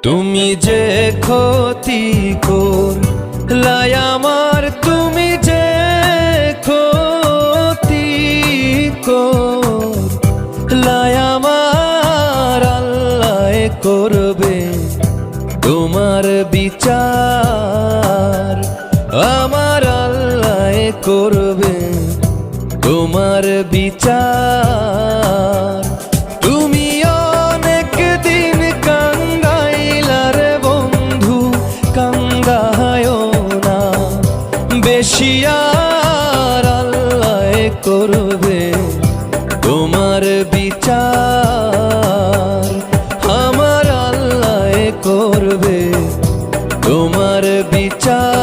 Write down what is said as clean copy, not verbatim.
তুমি যে ক্ষতি করলাই আমার, তুমি যে ক্ষতি করলাই আমার, আল্লাহ করবে তোমার বিচার। আমার আল্লাহ করবে তোমার বিচার। তুমি অনেক দিন কাঙ্গাইলার বন্ধু, কাঙ্গায়ও না বেশি আর, আল্লাহ করবে তোমার বিচার। আমার আল্লাহ করবে তোমার বিচার।